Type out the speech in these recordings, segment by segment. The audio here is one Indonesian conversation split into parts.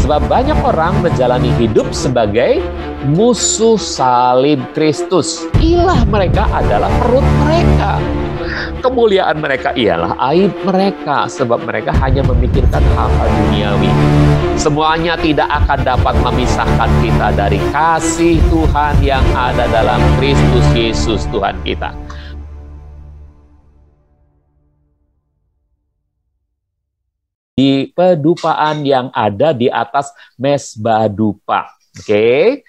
Sebab banyak orang menjalani hidup sebagai musuh salib Kristus. Ilah mereka adalah perut mereka. Kemuliaan mereka ialah aib mereka, sebab mereka hanya memikirkan hal-hal duniawi. Semuanya tidak akan dapat memisahkan kita dari kasih Tuhan yang ada dalam Kristus Yesus Tuhan kita. Di pedupaan yang ada di atas mesbah dupa. Oke.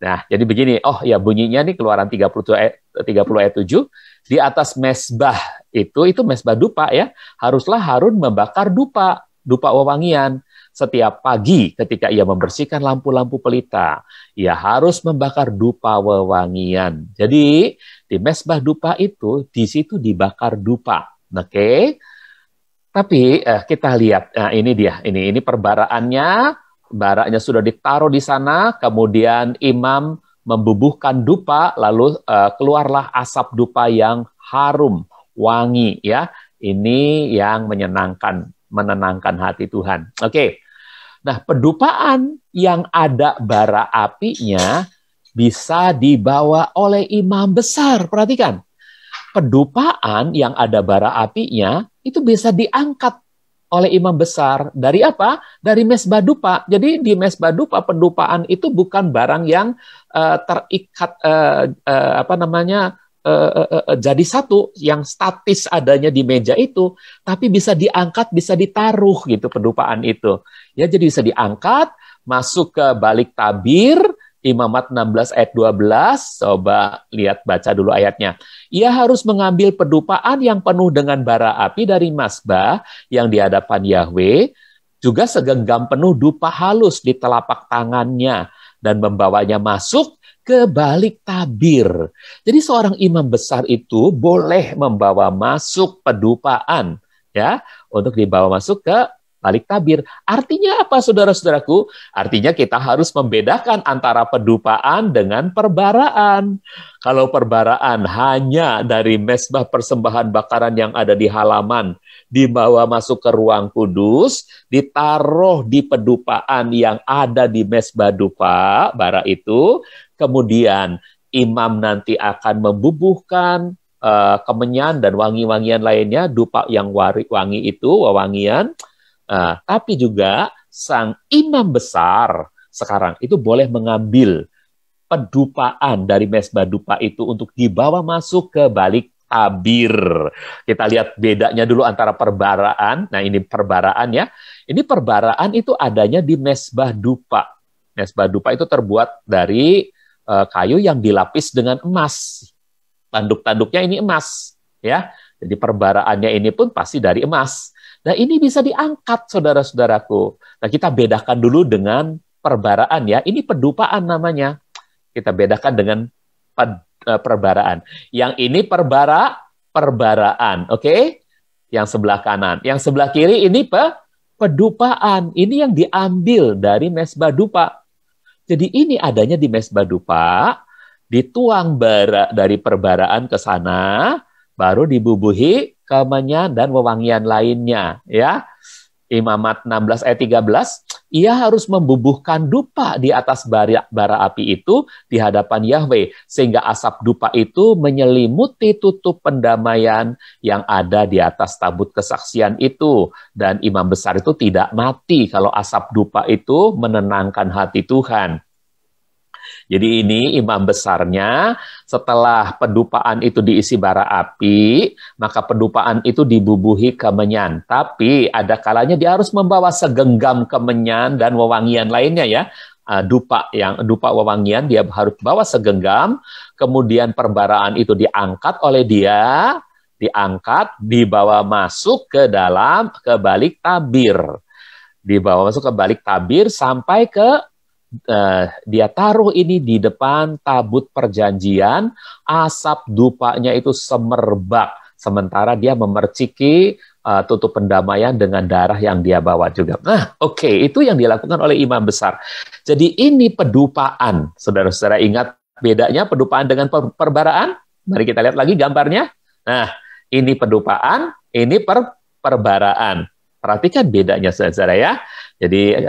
Nah, jadi begini. Oh ya, bunyinya nih Keluaran 30 ayat 7. Di atas mesbah itu mesbah dupa ya. Haruslah Harun membakar dupa wewangian. Setiap pagi ketika ia membersihkan lampu-lampu pelita, ia harus membakar dupa wewangian. Jadi, di mesbah dupa itu, di situ dibakar dupa. Oke. Tapi kita lihat, nah ini dia, ini perbaraannya, baraknya sudah ditaruh di sana, kemudian imam membubuhkan dupa, lalu keluarlah asap dupa yang harum, wangi, ya. Ini yang menenangkan hati Tuhan. Oke. Nah, pedupaan yang ada bara apinya bisa dibawa oleh imam besar. Perhatikan. Pedupaan yang ada bara apinya itu bisa diangkat oleh imam besar. Dari apa? Dari mesbah dupa. Jadi di mesbah dupa pedupaan itu bukan barang yang terikat jadi satu yang statis adanya di meja itu, tapi bisa diangkat, bisa ditaruh gitu pedupaan itu. Ya, jadi bisa diangkat, masuk ke balik tabir. Imamat 16 ayat 12, coba lihat baca dulu ayatnya. Ia harus mengambil pedupaan yang penuh dengan bara api dari mazbah yang di hadapan Yahweh, juga segenggam penuh dupa halus di telapak tangannya, dan membawanya masuk ke balik tabir. Jadi seorang imam besar itu boleh membawa masuk pedupaan, ya, untuk dibawa masuk ke balik tabir. Artinya apa, saudara-saudaraku? Artinya kita harus membedakan antara pedupaan dengan perbaraan. Kalau perbaraan hanya dari mesbah persembahan bakaran yang ada di halaman, dibawa masuk ke ruang kudus, ditaruh di pedupaan yang ada di mesbah dupa, bara itu, kemudian imam nanti akan membubuhkan kemenyan dan wangi-wangian lainnya, dupa yang wangi itu, wewangian. Tapi juga sang imam besar sekarang itu boleh mengambil pedupaan dari mesbah dupa itu untuk dibawa masuk ke balik tabir. Kita lihat bedanya dulu antara perbaraan. Nah, ini perbaraan ya. Ini perbaraan itu adanya di mesbah dupa. Mesbah dupa itu terbuat dari kayu yang dilapis dengan emas. Tanduk-tanduknya ini emas, ya. Jadi perbaraannya ini pun pasti dari emas. Nah, ini bisa diangkat, saudara-saudaraku. Nah, kita bedakan dulu dengan perbaraan ya. Ini pedupaan namanya. Kita bedakan dengan perbaraan. Yang ini perbaraan, oke? Yang sebelah kanan. Yang sebelah kiri ini pedupaan. Ini yang diambil dari mesbah dupa. Jadi ini adanya di mesbah dupa, dituang bara dari perbaraan ke sana, baru dibubuhi kemenyan dan wewangian lainnya, ya. Imamat 16 ayat 13, ia harus membubuhkan dupa di atas bara api itu di hadapan Yahweh, sehingga asap dupa itu menyelimuti tutup pendamaian yang ada di atas tabut kesaksian itu. Dan imam besar itu tidak mati kalau asap dupa itu menenangkan hati Tuhan. Jadi ini imam besarnya, setelah pedupaan itu diisi bara api, maka pedupaan itu dibubuhi kemenyan. Tapi ada kalanya dia harus membawa segenggam kemenyan dan wewangian lainnya ya. Dupa wewangian dia harus bawa segenggam, kemudian perbaraan itu diangkat oleh dia, dibawa masuk ke balik tabir. Dibawa masuk ke balik tabir sampai ke dia taruh ini di depan tabut perjanjian, asap dupanya itu semerbak, sementara dia memerciki tutup pendamaian dengan darah yang dia bawa juga. Nah, oke, itu yang dilakukan oleh imam besar. Jadi ini pedupaan, saudara-saudara ingat bedanya pedupaan dengan perbaraan? Mari kita lihat lagi gambarnya. Nah, ini pedupaan, ini perbaraan. Perhatikan bedanya, saudara ya. Jadi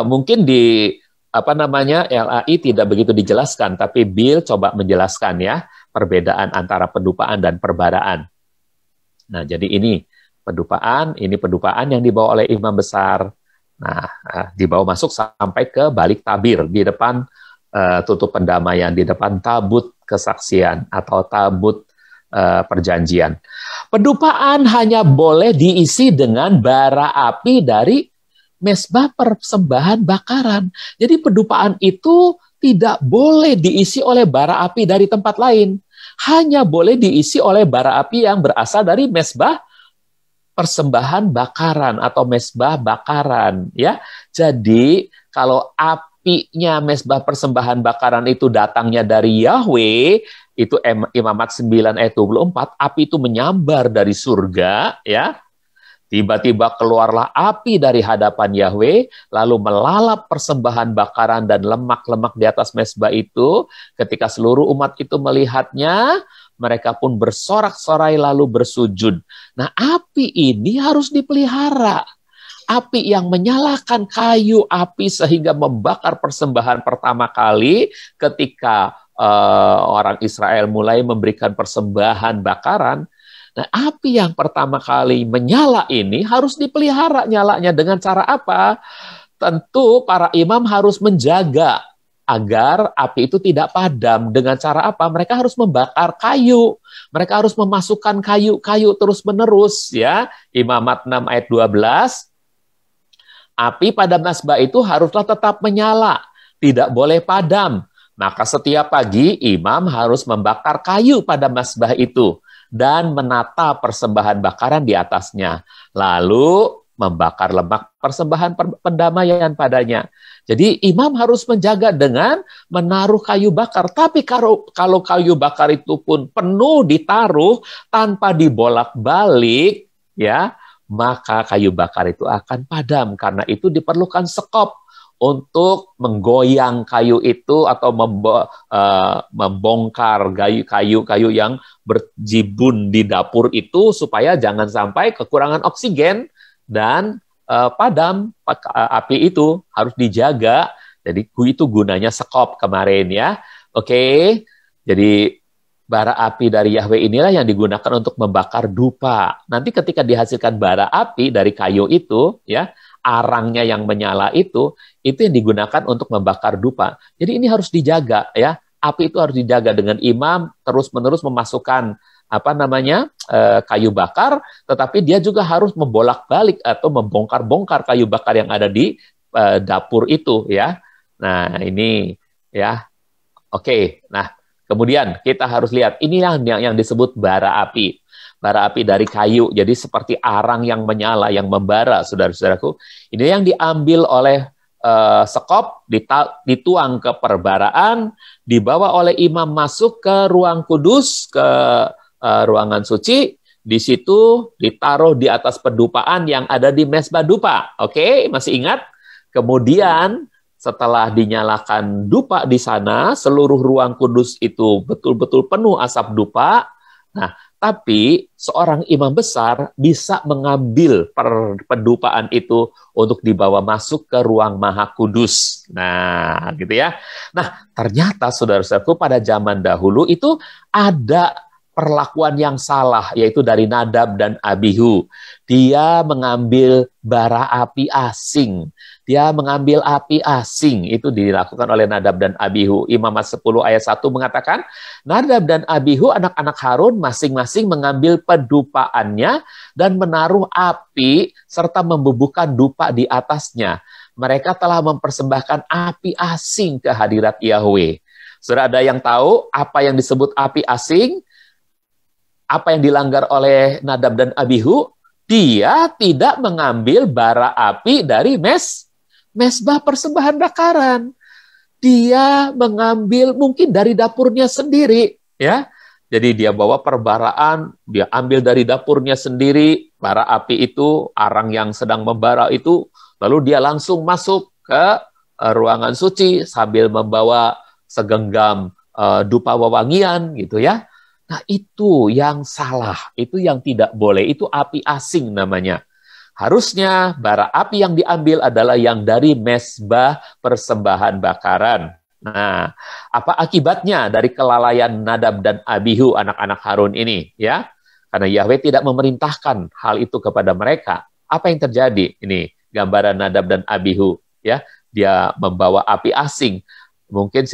mungkin di apa namanya LAI tidak begitu dijelaskan, tapi Bill coba menjelaskan ya perbedaan antara pendupaan dan perbaraan. Nah, jadi ini pendupaan yang dibawa oleh imam besar. Nah, dibawa masuk sampai ke balik tabir di depan tutup pendamaian, di depan tabut kesaksian atau tabut perjanjian. Pendupaan hanya boleh diisi dengan bara api dari mesbah persembahan bakaran. Jadi pendupaan itu tidak boleh diisi oleh bara api dari tempat lain. Hanya boleh diisi oleh bara api yang berasal dari mesbah persembahan bakaran atau mesbah bakaran. Ya, jadi kalau apinya mesbah persembahan bakaran itu datangnya dari Yahweh, itu Imamat 9 ayat 24, api itu menyambar dari surga, ya. Tiba-tiba keluarlah api dari hadapan Yahweh, lalu melalap persembahan bakaran dan lemak-lemak di atas mezbah itu. Ketika seluruh umat itu melihatnya, mereka pun bersorak-sorai lalu bersujud. Nah, api ini harus dipelihara. Api yang menyalakan kayu api sehingga membakar persembahan pertama kali ketika orang Israel mulai memberikan persembahan bakaran. Nah, api yang pertama kali menyala ini harus dipelihara. Nyalanya dengan cara apa? Tentu para imam harus menjaga agar api itu tidak padam. Dengan cara apa? Mereka harus membakar kayu. Mereka harus memasukkan kayu-kayu terus-menerus. Ya, Imamat 6 ayat 12. Api pada mazbah itu haruslah tetap menyala. Tidak boleh padam. Maka setiap pagi imam harus membakar kayu pada mazbah itu dan menata persembahan bakaran di atasnya. Lalu membakar lemak persembahan pendamaian padanya. Jadi imam harus menjaga dengan menaruh kayu bakar. Tapi kalau kayu bakar itu pun penuh ditaruh tanpa dibolak-balik, ya, maka kayu bakar itu akan padam. Karena itu diperlukan sekop untuk menggoyang kayu itu atau membongkar kayu-kayu yang berjibun di dapur itu supaya jangan sampai kekurangan oksigen dan padam. Api itu harus dijaga. Jadi itu gunanya sekop kemarin ya. Oke. Jadi bara api dari Yahweh inilah yang digunakan untuk membakar dupa. Nanti ketika dihasilkan bara api dari kayu itu, ya, arangnya yang menyala itu yang digunakan untuk membakar dupa. Jadi ini harus dijaga, ya. Api itu harus dijaga dengan imam terus-menerus memasukkan kayu bakar, tetapi dia juga harus membolak-balik atau membongkar-bongkar kayu bakar yang ada di dapur itu, ya. Nah, ini ya. Oke. Nah, kemudian kita harus lihat ini yang disebut bara api. Bara api dari kayu, jadi seperti arang yang menyala, yang membara, saudara-saudaraku. Ini yang diambil oleh sekop, dituang ke perbaraan, dibawa oleh imam masuk ke ruang kudus, ke ruangan suci, di situ ditaruh di atas pendupaan yang ada di mezbah dupa. Oke, masih ingat? Kemudian setelah dinyalakan dupa di sana, seluruh ruang kudus itu betul-betul penuh asap dupa. Nah, tapi seorang imam besar bisa mengambil pendupaan itu untuk dibawa masuk ke ruang maha kudus. Nah, gitu ya. Nah, ternyata saudara-saudaraku pada zaman dahulu itu ada perlakuan yang salah, yaitu dari Nadab dan Abihu. Dia mengambil bara api asing. Dia mengambil api asing. Itu dilakukan oleh Nadab dan Abihu. Imamat 10 ayat 1 mengatakan, Nadab dan Abihu, anak-anak Harun, masing-masing mengambil pendupaannya dan menaruh api serta membubuhkan dupa di atasnya. Mereka telah mempersembahkan api asing ke hadirat Yahweh. Saudara, ada yang tahu apa yang disebut api asing? Apa yang dilanggar oleh Nadab dan Abihu? Dia tidak mengambil bara api dari mezbah persembahan bakaran. Dia mengambil mungkin dari dapurnya sendiri, ya. Jadi dia bawa perbaraan, dia ambil dari dapurnya sendiri bara api itu, arang yang sedang membara itu, lalu dia langsung masuk ke ruangan suci sambil membawa segenggam dupa wewangian gitu ya. Nah, itu yang salah, itu yang tidak boleh, itu api asing namanya. Harusnya bara api yang diambil adalah yang dari mezbah persembahan bakaran. Nah, apa akibatnya dari kelalaian Nadab dan Abihu, anak-anak Harun ini? Ya, karena Yahweh tidak memerintahkan hal itu kepada mereka. Apa yang terjadi? Ini gambaran Nadab dan Abihu. Ya, dia membawa api asing. Mungkin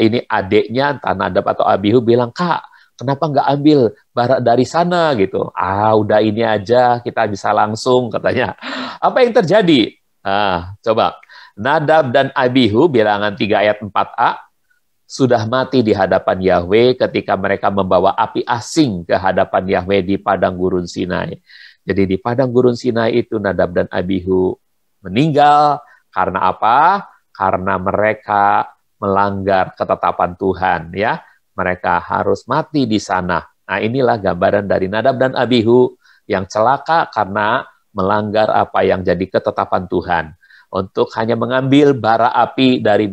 ini adiknya, entah Nadab atau Abihu bilang, Kak, kenapa nggak ambil bara dari sana gitu? Ah, udah ini aja, kita bisa langsung katanya. Apa yang terjadi? Coba. Nadab dan Abihu, bilangan 3 ayat 4a, sudah mati di hadapan Yahweh ketika mereka membawa api asing ke hadapan Yahweh di padang gurun Sinai. Jadi di padang gurun Sinai itu Nadab dan Abihu meninggal karena apa? Karena mereka melanggar ketetapan Tuhan, ya. Mereka harus mati di sana. Nah, inilah gambaran dari Nadab dan Abihu yang celaka karena melanggar apa yang jadi ketetapan Tuhan. Untuk hanya mengambil bara api dari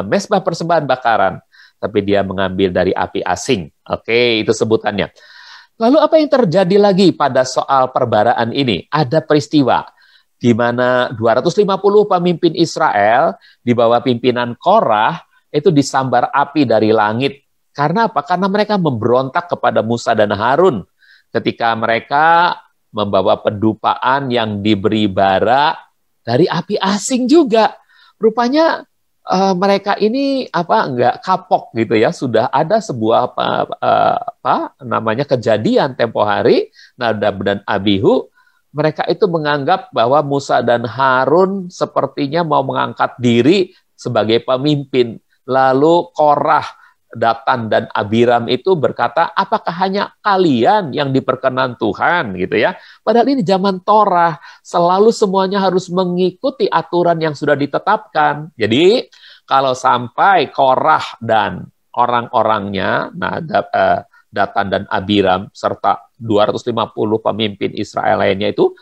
mezbah persembahan bakaran, tapi dia mengambil dari api asing. Oke, itu sebutannya. Lalu apa yang terjadi lagi pada soal perbaraan ini? Ada peristiwa di mana 250 pemimpin Israel di bawah pimpinan Korah itu disambar api dari langit. Karena apa? Karena mereka memberontak kepada Musa dan Harun ketika mereka membawa pedupaan yang diberi bara dari api asing juga. Rupanya mereka ini nggak kapok gitu ya. Sudah ada sebuah namanya kejadian tempo hari, Nadab dan Abihu, mereka itu menganggap bahwa Musa dan Harun sepertinya mau mengangkat diri sebagai pemimpin. Lalu Korah, Datan dan Abiram itu berkata, apakah hanya kalian yang diperkenan Tuhan gitu ya? Padahal ini zaman Torah, selalu semuanya harus mengikuti aturan yang sudah ditetapkan. Jadi kalau sampai Korah dan orang-orangnya, Datan dan Abiram serta 250 pemimpin Israel lainnya itu,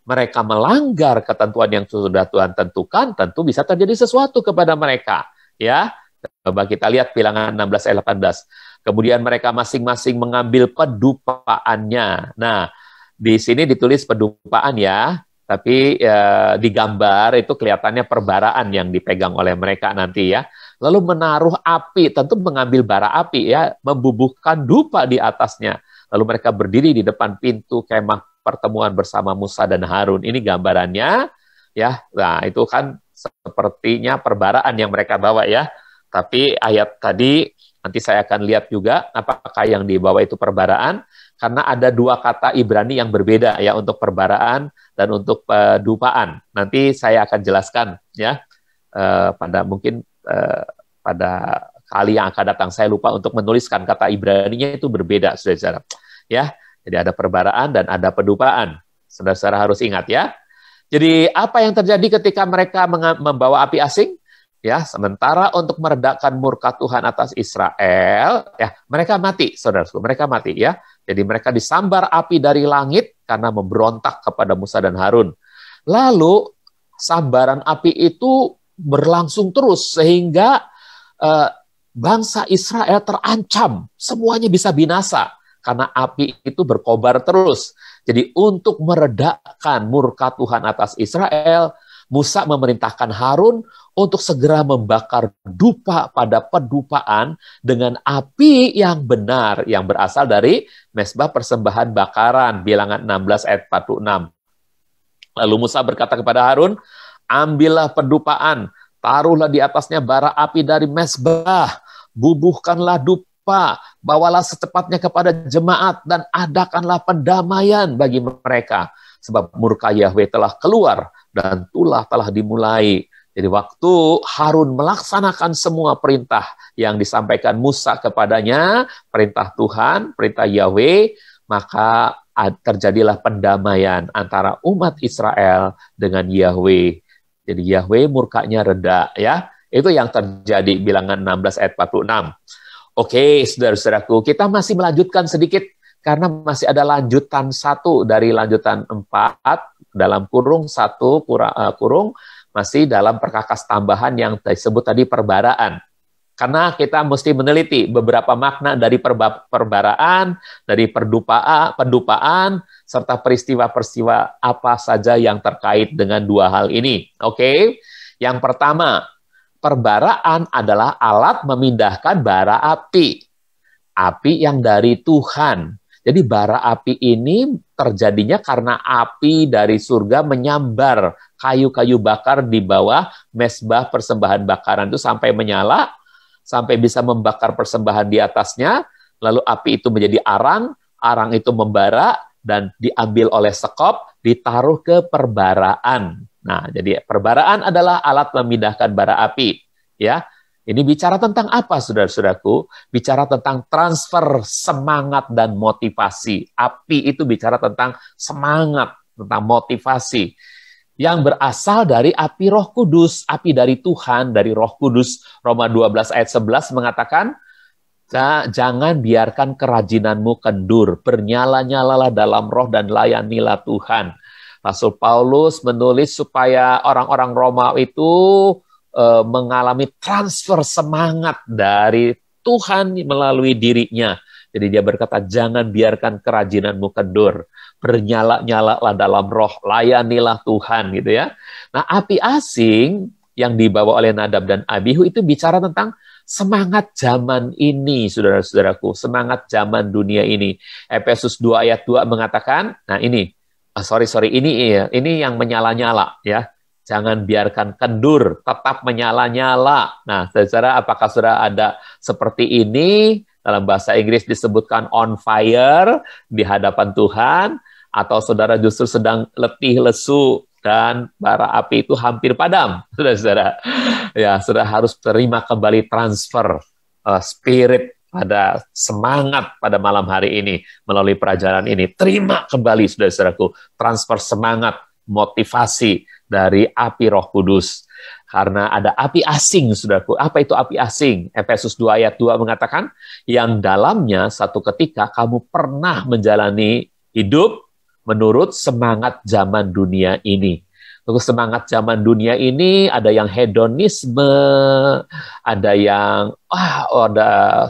mereka melanggar ketentuan yang sudah Tuhan tentukan, tentu bisa terjadi sesuatu kepada mereka, ya. Coba kita lihat bilangan 16 ayat 18. Kemudian mereka masing-masing mengambil pedupaannya. Nah, di sini ditulis pedupaan ya, tapi di gambar itu kelihatannya perbaraan yang dipegang oleh mereka nanti ya. Lalu menaruh api, tentu mengambil bara api ya, membubuhkan dupa di atasnya. Lalu mereka berdiri di depan pintu kemah pertemuan bersama Musa dan Harun. Ini gambarannya ya. Nah, itu kan sepertinya perbaraan yang mereka bawa ya. Tapi ayat tadi nanti saya akan lihat juga apakah yang dibawa itu perbaraan, karena ada 2 kata Ibrani yang berbeda ya untuk perbaraan dan untuk pedupaan. Nanti saya akan jelaskan ya pada kali yang akan datang. Saya lupa untuk menuliskan kata Ibraninya itu berbeda, saudara-saudara. Ya, jadi ada perbaraan dan ada pedupaan. Saudara-saudara harus ingat ya. Jadi apa yang terjadi ketika mereka membawa api asing? Ya, sementara untuk meredakan murka Tuhan atas Israel, ya, mereka mati, saudaraku, mereka mati ya. Jadi mereka disambar api dari langit karena memberontak kepada Musa dan Harun. Lalu sambaran api itu berlangsung terus sehingga bangsa Israel terancam, semuanya bisa binasa karena api itu berkobar terus. Jadi untuk meredakan murka Tuhan atas Israel, Musa memerintahkan Harun untuk segera membakar dupa pada pedupaan dengan api yang benar, yang berasal dari mezbah persembahan bakaran, bilangan 16 ayat 46. Lalu Musa berkata kepada Harun, ambillah pedupaan, taruhlah di atasnya bara api dari mezbah, bubuhkanlah dupa, bawalah secepatnya kepada jemaat, dan adakanlah pendamaian bagi mereka. Sebab murka Yahweh telah keluar, dan telah dimulai. Jadi waktu Harun melaksanakan semua perintah yang disampaikan Musa kepadanya, perintah Tuhan, perintah Yahweh, maka terjadilah pendamaian antara umat Israel dengan Yahweh. Jadi Yahweh murkanya reda ya. Itu yang terjadi, bilangan 16 ayat 46. Oke, saudara-saudaraku, kita masih melanjutkan sedikit karena masih ada lanjutan 1 dari lanjutan 4 dalam kurung 1 kurung masih dalam perkakas tambahan yang disebut tadi perbaraan. Karena kita mesti meneliti beberapa makna dari perbaraan, dari pendupaan, serta peristiwa-peristiwa apa saja yang terkait dengan dua hal ini. Oke? Yang pertama, perbaraan adalah alat memindahkan bara api. Api yang dari Tuhan. Jadi bara api ini terjadinya karena api dari surga menyambar kayu-kayu bakar di bawah mezbah persembahan bakaran itu sampai menyala, sampai bisa membakar persembahan di atasnya, lalu api itu menjadi arang, arang itu membara, dan diambil oleh sekop, ditaruh ke perbaraan. Nah, jadi perbaraan adalah alat memindahkan bara api. Ya, ini bicara tentang apa, saudara-saudaraku? Bicara tentang transfer semangat dan motivasi. Api itu bicara tentang semangat, tentang motivasi yang berasal dari api Roh Kudus, api dari Tuhan, dari Roh Kudus. Roma 12 ayat 11 mengatakan, jangan biarkan kerajinanmu kendur, bernyala-nyalalah dalam roh dan layanilah Tuhan. Rasul Paulus menulis supaya orang-orang Roma itu mengalami transfer semangat dari Tuhan melalui dirinya. Jadi dia berkata, jangan biarkan kerajinanmu kendur, bernyala-nyalalah dalam roh, layanilah Tuhan, gitu ya. Nah, api asing yang dibawa oleh Nadab dan Abihu itu bicara tentang semangat zaman ini, saudara-saudaraku, semangat zaman dunia ini. Efesus 2 ayat 2 mengatakan, nah ini, ini yang menyala-nyala, ya. Jangan biarkan kendur, tetap menyala-nyala. Nah, saudara, apakah saudara ada seperti ini? Dalam bahasa Inggris disebutkan on fire di hadapan Tuhan, atau saudara justru sedang letih lesu dan bara api itu hampir padam, saudara-saudara. Ya, saudara harus terima kembali transfer spirit pada semangat pada malam hari ini melalui pelajaran ini. Terima kembali, saudara-saudaraku, transfer semangat, motivasi dari api Roh Kudus. Karena ada api asing, saudaraku. Apa itu api asing? Efesus 2 ayat 2 mengatakan, yang dalamnya satu ketika kamu pernah menjalani hidup menurut semangat zaman dunia ini. Untuk semangat zaman dunia ini ada yang hedonisme, ada yang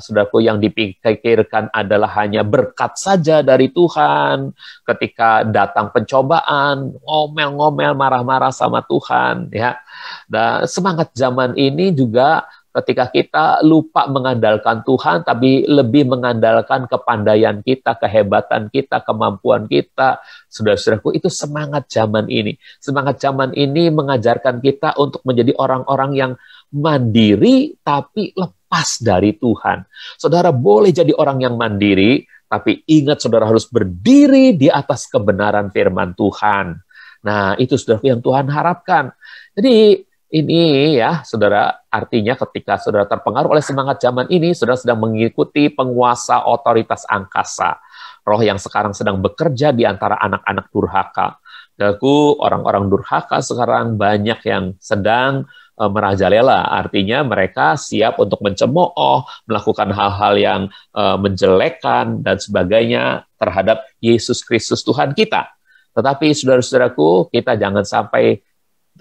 saudaraku, yang dipikirkan adalah hanya berkat saja dari Tuhan. Ketika datang pencobaan, ngomel-ngomel, marah-marah sama Tuhan, ya. Dan semangat zaman ini juga ketika kita lupa mengandalkan Tuhan, tapi lebih mengandalkan kepandaian kita, kehebatan kita, kemampuan kita. Saudara-saudaraku, itu semangat zaman ini. Semangat zaman ini mengajarkan kita untuk menjadi orang-orang yang mandiri, tapi lepas dari Tuhan. Saudara boleh jadi orang yang mandiri, tapi ingat saudara harus berdiri di atas kebenaran firman Tuhan. Nah, itu saudaraku yang Tuhan harapkan. Jadi, ini ya, saudara, artinya ketika saudara terpengaruh oleh semangat zaman ini, saudara sedang mengikuti penguasa otoritas angkasa. Roh yang sekarang sedang bekerja di antara anak-anak durhaka. Saudaraku, orang-orang durhaka sekarang banyak yang sedang merajalela. Artinya mereka siap untuk mencemooh, melakukan hal-hal yang menjelekkan dan sebagainya terhadap Yesus Kristus Tuhan kita. Tetapi saudara-saudaraku, kita jangan sampai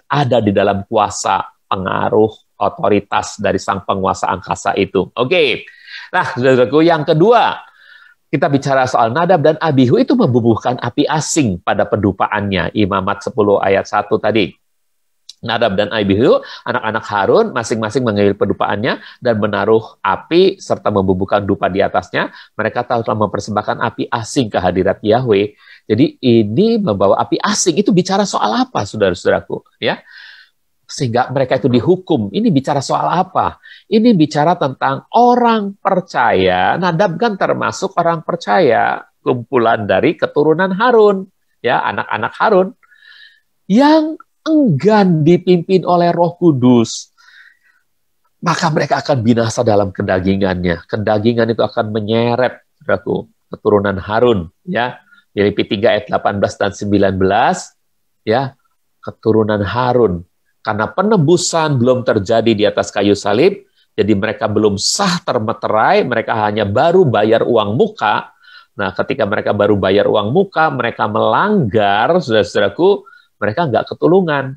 ada di dalam kuasa pengaruh otoritas dari sang penguasa angkasa itu. Oke. Nah, saudaraku, yang kedua, kita bicara soal Nadab dan Abihu itu membubuhkan api asing pada pendupaannya. Imamat 10 ayat 1 tadi. Nadab dan Abihu, anak-anak Harun, masing-masing mengambil pendupaannya dan menaruh api serta membubuhkan dupa di atasnya. Mereka telah mempersembahkan api asing ke hadirat Yahweh. Jadi ini membawa api asing, itu bicara soal apa, saudara-saudaraku? Ya, sehingga mereka itu dihukum. Ini bicara soal apa? Ini bicara tentang orang percaya. Nadab kan termasuk orang percaya, kumpulan dari keturunan Harun, ya, anak-anak Harun, yang enggan dipimpin oleh Roh Kudus. Maka mereka akan binasa dalam kedagingannya. Kedagingan itu akan menyeret, saudaraku, keturunan Harun, ya. Filipi 3 ayat 18 dan 19, ya, keturunan Harun. Karena penebusan belum terjadi di atas kayu salib, jadi mereka belum sah termeterai, mereka hanya baru bayar uang muka. Nah, ketika mereka baru bayar uang muka, mereka melanggar, saudara-saudaraku, mereka nggak ketulungan.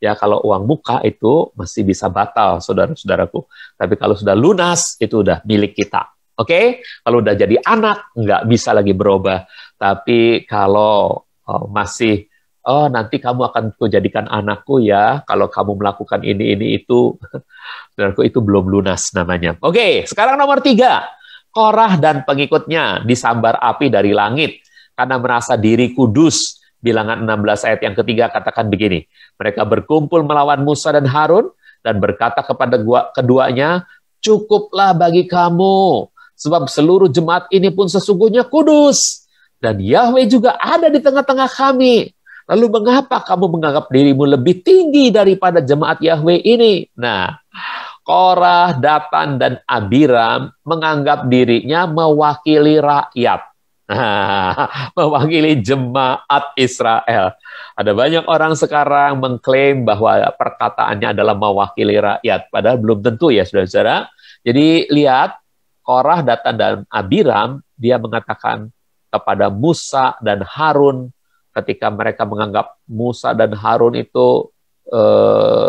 Ya, kalau uang muka itu masih bisa batal, saudara-saudaraku. Tapi kalau sudah lunas, itu udah milik kita. Oke? Kalau udah jadi anak, nggak bisa lagi berubah. Tapi kalau masih, nanti kamu akan kujadikan anakku ya, kalau kamu melakukan ini, itu, saudaraku, itu belum lunas namanya. Oke, sekarang nomor 3. Korah dan pengikutnya disambar api dari langit karena merasa diri kudus. Bilangan 16 ayat yang ketiga katakan begini, mereka berkumpul melawan Musa dan Harun dan berkata kepada keduanya, cukuplah bagi kamu, sebab seluruh jemaat ini pun sesungguhnya kudus, dan Yahweh juga ada di tengah-tengah kami. Lalu mengapa kamu menganggap dirimu lebih tinggi daripada jemaat Yahweh ini? Nah, Korah, Datan, dan Abiram menganggap dirinya mewakili rakyat. Mewakili jemaat Israel. Ada banyak orang sekarang mengklaim bahwa perkataannya adalah mewakili rakyat, padahal belum tentu ya saudara-saudara. Jadi lihat, Korah, Datan, dan Abiram, dia mengatakan kepada Musa dan Harun, ketika mereka menganggap Musa dan Harun itu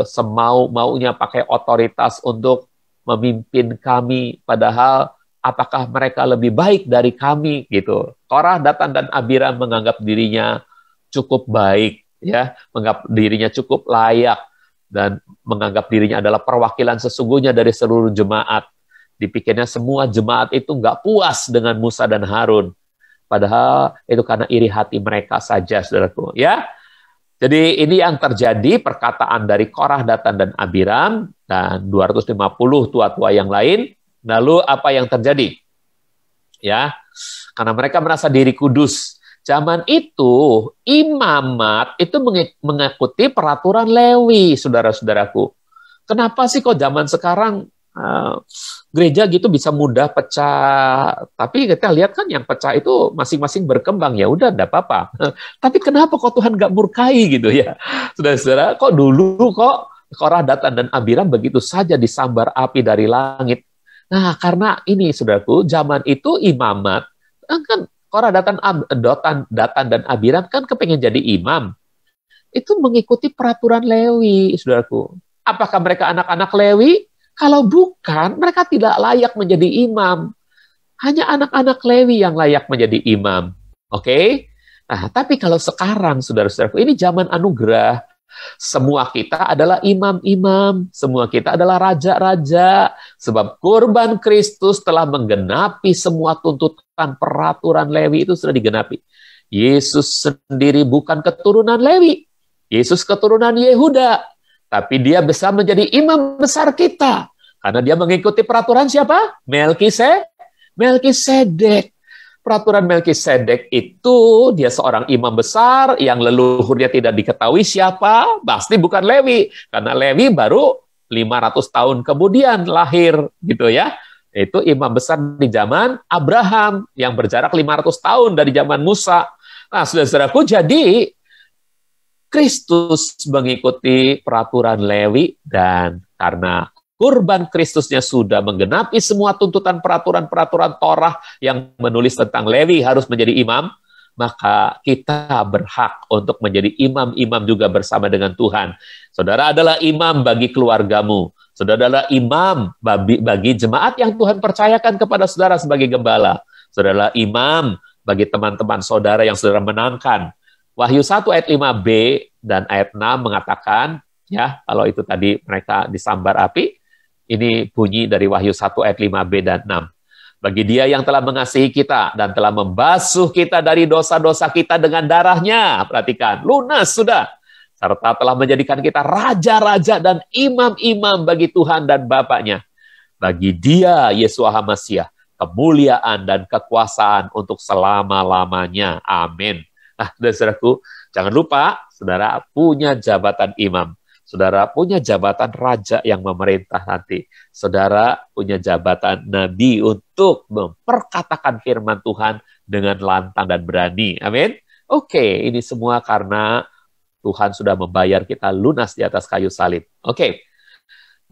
semau-maunya pakai otoritas untuk memimpin kami, padahal apakah mereka lebih baik dari kami gitu. Korah, Datan, dan Abiram menganggap dirinya cukup baik, ya, menganggap dirinya cukup layak, dan menganggap dirinya adalah perwakilan sesungguhnya dari seluruh jemaat. Dipikirnya semua jemaat itu nggak puas dengan Musa dan Harun, padahal itu karena iri hati mereka saja, saudaraku. Ya, jadi ini yang terjadi, perkataan dari Korah, Datan, dan Abiram, dan 250 tua-tua yang lain. Lalu apa yang terjadi? Ya, karena mereka merasa diri kudus. Zaman itu imamat itu mengikuti peraturan Lewi, saudara-saudaraku. Kenapa sih kok zaman sekarang gereja gitu bisa mudah pecah? Tapi kita lihat kan yang pecah itu masing-masing berkembang, ya udah enggak apa-apa. Tapi kenapa kok Tuhan nggak murkai gitu ya, saudara-saudara? Kok dulu kok Korah, Datan, dan Abiram begitu saja disambar api dari langit? Nah, karena ini, saudaraku, zaman itu imamat, kan Korah, Datan, dan Abiram kan kepengen jadi imam. Itu mengikuti peraturan Lewi, saudaraku. Apakah mereka anak-anak Lewi? Kalau bukan, mereka tidak layak menjadi imam. Hanya anak-anak Lewi yang layak menjadi imam. Oke? Nah, tapi kalau sekarang, saudara-saudaraku, ini zaman anugerah. Semua kita adalah imam-imam, semua kita adalah raja-raja, sebab kurban Kristus telah menggenapi semua tuntutan peraturan Lewi itu sudah digenapi. Yesus sendiri bukan keturunan Lewi, Yesus keturunan Yehuda, tapi dia bisa menjadi imam besar kita, karena dia mengikuti peraturan siapa? Melkisedek. Peraturan Melkisedek itu dia seorang imam besar yang leluhurnya tidak diketahui siapa, pasti bukan Lewi, karena Lewi baru 500 tahun kemudian lahir gitu ya. Itu imam besar di zaman Abraham yang berjarak 500 tahun dari zaman Musa. Nah, saudara-saudaraku, jadi Kristus mengikuti peraturan Lewi, dan karena kurban Kristusnya sudah menggenapi semua tuntutan peraturan-peraturan Torah yang menulis tentang Lewi harus menjadi imam, maka kita berhak untuk menjadi imam-imam juga bersama dengan Tuhan. Saudara adalah imam bagi keluargamu. Saudara adalah imam bagi jemaat yang Tuhan percayakan kepada saudara sebagai gembala. Saudara adalah imam bagi teman-teman saudara yang saudara menangkan. Wahyu 1 ayat 5b dan ayat 6 mengatakan, ya, kalau itu tadi mereka disambar api, ini bunyi dari Wahyu 1 ayat 5b dan 6. Bagi dia yang telah mengasihi kita dan telah membasuh kita dari dosa-dosa kita dengan darahnya, perhatikan, lunas sudah, serta telah menjadikan kita raja-raja dan imam-imam bagi Tuhan dan Bapaknya. Bagi dia, Yeshua HaMasyiah, kemuliaan dan kekuasaan untuk selama-lamanya. Amin. Nah, saudaraku, jangan lupa, saudara punya jabatan imam. Saudara punya jabatan raja yang memerintah nanti. Saudara punya jabatan nabi untuk memperkatakan firman Tuhan dengan lantang dan berani. Amin. Oke, ini semua karena Tuhan sudah membayar kita lunas di atas kayu salib. Oke.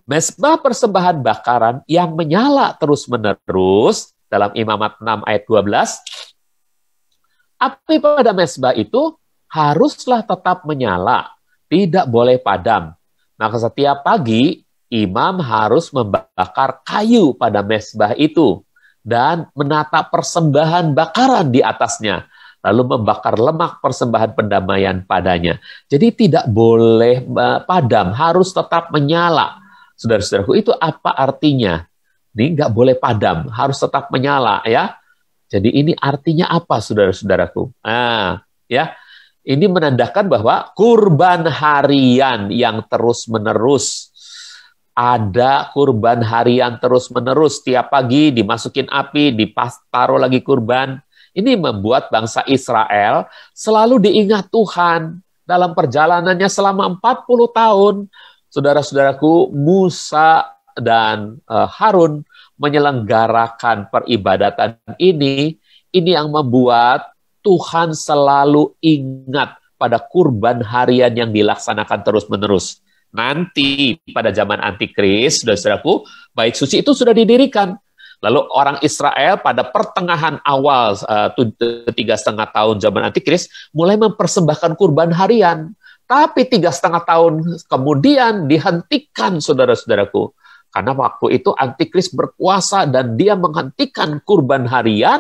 Mezbah persembahan bakaran yang menyala terus-menerus dalam Imamat 6 ayat 12. Api pada mezbah itu haruslah tetap menyala. tidak boleh padam. Maka setiap pagi, imam harus membakar kayu pada mezbah itu dan menata persembahan bakaran di atasnya, lalu membakar lemak persembahan pendamaian padanya. Jadi tidak boleh padam, harus tetap menyala. Saudara-saudaraku, itu apa artinya? Ini nggak boleh padam, harus tetap menyala ya. Jadi ini artinya apa, saudara-saudaraku? Nah, ya, ini menandakan bahwa kurban harian yang terus-menerus, ada kurban harian terus-menerus, tiap pagi dimasukin api, taruh lagi kurban. Ini membuat bangsa Israel selalu diingat Tuhan dalam perjalanannya selama 40 tahun. Saudara-saudaraku, Musa dan Harun menyelenggarakan peribadatan ini yang membuat Tuhan selalu ingat pada kurban harian yang dilaksanakan terus-menerus. Nanti pada zaman antikris, saudara-saudaraku, bait suci itu sudah didirikan. Lalu orang Israel pada pertengahan awal 3,5 tahun zaman antikris mulai mempersembahkan kurban harian. Tapi 3,5 tahun kemudian dihentikan, saudara-saudaraku. Karena waktu itu antikris berkuasa dan dia menghentikan kurban harian,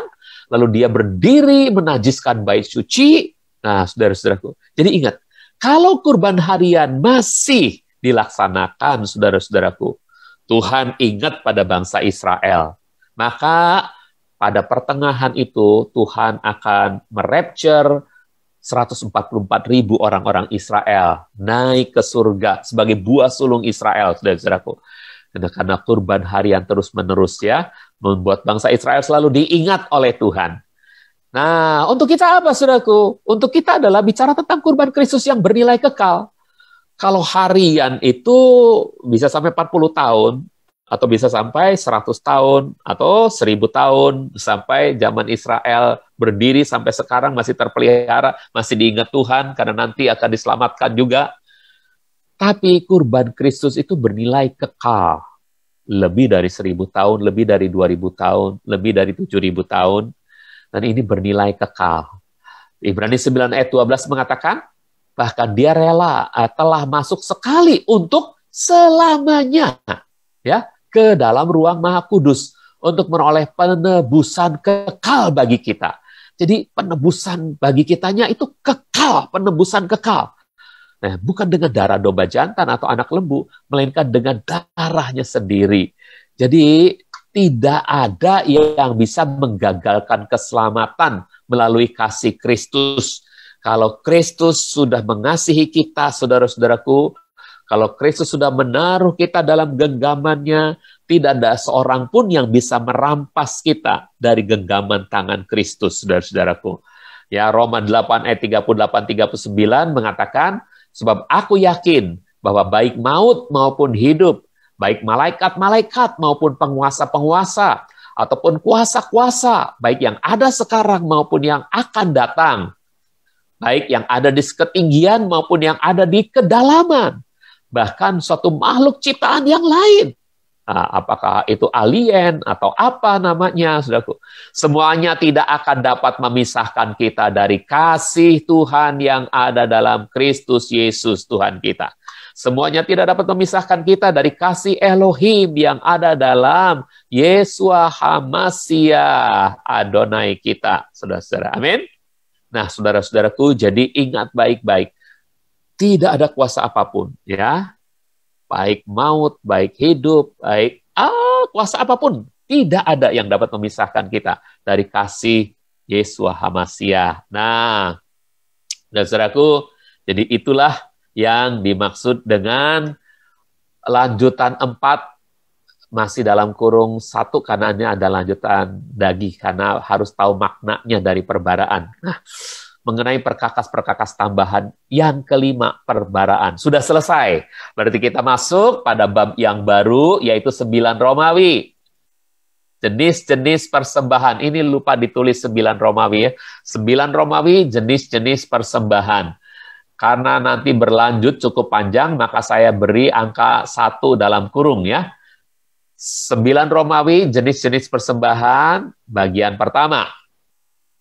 lalu dia berdiri menajiskan bait suci. Nah, saudara-saudaraku, jadi ingat, kalau kurban harian masih dilaksanakan, saudara-saudaraku, Tuhan ingat pada bangsa Israel. Maka pada pertengahan itu Tuhan akan merapture 144.000 orang-orang Israel naik ke surga sebagai buah sulung Israel, saudara-saudaraku. Karena kurban harian terus-menerus ya, membuat bangsa Israel selalu diingat oleh Tuhan. Nah, untuk kita apa, saudaraku? Untuk kita adalah bicara tentang kurban Kristus yang bernilai kekal. Kalau harian itu bisa sampai 40 tahun, atau bisa sampai 100 tahun, atau 1000 tahun, sampai zaman Israel berdiri sampai sekarang masih terpelihara, masih diingat Tuhan, karena nanti akan diselamatkan juga. Tapi kurban Kristus itu bernilai kekal. Lebih dari 1000 tahun, lebih dari 2000 tahun, lebih dari 7000 tahun. Dan ini bernilai kekal. Ibrani 9 ayat 12 mengatakan, bahkan dia rela telah masuk sekali untuk selamanya ya ke dalam ruang Maha Kudus untuk meroleh penebusan kekal bagi kita. Jadi penebusan bagi kitanya itu kekal, penebusan kekal. Nah, bukan dengan darah domba jantan atau anak lembu, melainkan dengan darahnya sendiri. Jadi, tidak ada yang bisa menggagalkan keselamatan melalui kasih Kristus. Kalau Kristus sudah mengasihi kita, saudara-saudaraku, kalau Kristus sudah menaruh kita dalam genggamannya, tidak ada seorang pun yang bisa merampas kita dari genggaman tangan Kristus, saudara-saudaraku. Ya, Roma 8 ayat 38-39 mengatakan, sebab aku yakin bahwa baik maut maupun hidup, baik malaikat-malaikat maupun penguasa-penguasa, ataupun kuasa-kuasa, baik yang ada sekarang maupun yang akan datang, baik yang ada di ketinggian maupun yang ada di kedalaman, bahkan suatu makhluk ciptaan yang lain. Nah, apakah itu alien atau apa namanya, saudaraku? Semuanya tidak akan dapat memisahkan kita dari kasih Tuhan yang ada dalam Kristus Yesus Tuhan kita. Semuanya tidak dapat memisahkan kita dari kasih Elohim yang ada dalam Yeshua HaMashiach Adonai kita, saudara-saudara. Amin. Nah, saudara-saudaraku, jadi ingat baik-baik. Tidak ada kuasa apapun, ya. Baik maut, baik hidup, baik kuasa apapun, tidak ada yang dapat memisahkan kita dari kasih Yeshua HaMashiach. Nah, saudaraku, jadi itulah yang dimaksud dengan lanjutan 4 masih dalam kurung 1, karena ini ada lanjutan daging, karena harus tahu maknanya dari perbaraan. Nah, mengenai perkakas-perkakas tambahan yang kelima, perbaraan. Sudah selesai. Berarti kita masuk pada bab yang baru, yaitu 9 Romawi. Jenis-jenis persembahan. Ini lupa ditulis 9 Romawi ya. 9 Romawi, jenis-jenis persembahan. Karena nanti berlanjut cukup panjang, maka saya beri angka 1 dalam kurung ya. 9 Romawi, jenis-jenis persembahan, bagian pertama.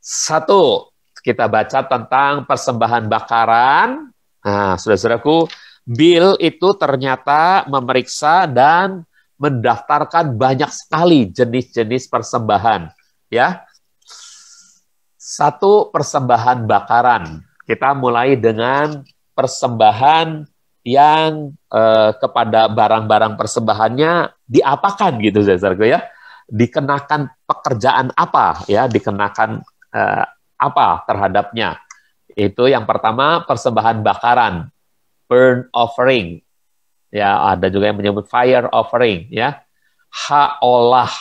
1. Kita baca tentang persembahan bakaran, Nah, saudara-saudaraku, Bill itu ternyata memeriksa dan mendaftarkan banyak sekali jenis-jenis persembahan. Ya, satu, persembahan bakaran. Kita mulai dengan persembahan yang kepada barang-barang persembahannya diapakan gitu, saudara-saudaraku ya. Dikenakan pekerjaan apa ya, dikenakan apa terhadapnya. Itu yang pertama, persembahan bakaran, burn offering. Ya, ada juga yang menyebut fire offering ya. Hak olah.